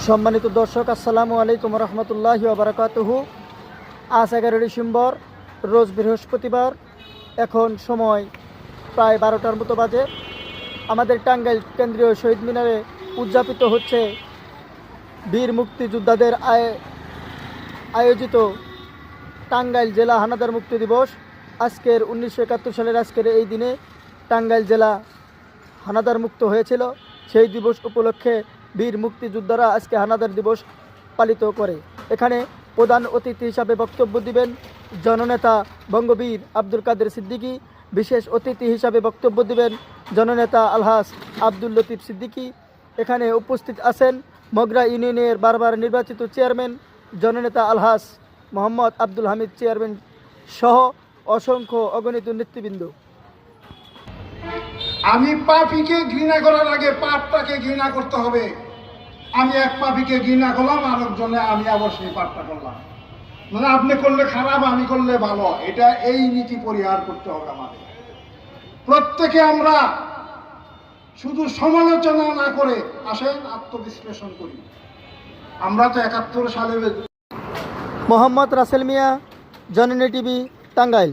সম্মানিত দর্শক, আসসালামু আলাইকুম রহমতুল্লাহি ওয়া বারাকাতুহু। আজ 11 ডিসেম্বর, রোজ বৃহস্পতিবার। এখন সময় প্রায় 12টার মতো বাজে। আমাদের টাঙ্গাইল কেন্দ্রীয় শহীদ মিনারে উদযাপিত হচ্ছে বীর মুক্তিযোদ্ধাদের আয়োজিত টাঙ্গাইল জেলা হানাদার মুক্তি দিবস। আজকের 1971 সালের আজকের এই দিনে টাঙ্গাইল জেলা হানাদার মুক্ত হয়েছিল। সেই দিবস উপলক্ষে বীর মুক্তিযোদ্ধারা আজকে হানাদার দিবস পালিত করে। এখানে প্রধান অতিথি হিসাবে বক্তব্য দিবেন জননেতা বঙ্গবীর আব্দুল কাদের সিদ্দিকী। বিশেষ অতিথি হিসাবে বক্তব্য দিবেন জননেতা আলহাজ আব্দুল লতিফ সিদ্দিকী। এখানে উপস্থিত আছেন মগরা ইউনিয়নের বারবার নির্বাচিত চেয়ারম্যান জননেতা আলহাজ মোহাম্মদ আব্দুল হামিদ চেয়ারম্যান সহ অসংখ্য অগণিত নেতৃবৃন্দ। আমি পাপীকে ঘৃণা করার আগে পাপটাকে ঘৃণা করতে হবে। আমি এক পাপীকে ঘৃণা করলাম, আরেকজনে আমি আবার সেই পাপটা করলাম। মানে আপনি করলে খারাপ, আমি করলে ভালো, এটা এই নীতি পরিহার করতে হবে আমাদের। প্রত্যেকে আমরা শুধু সমালোচনা না করে আসেন আত্মবিশ্লেষণ করি। আমরা তো 71 সালে। মোহাম্মদ রাসেল মিয়া, জননী টিভি, টাঙ্গাইল।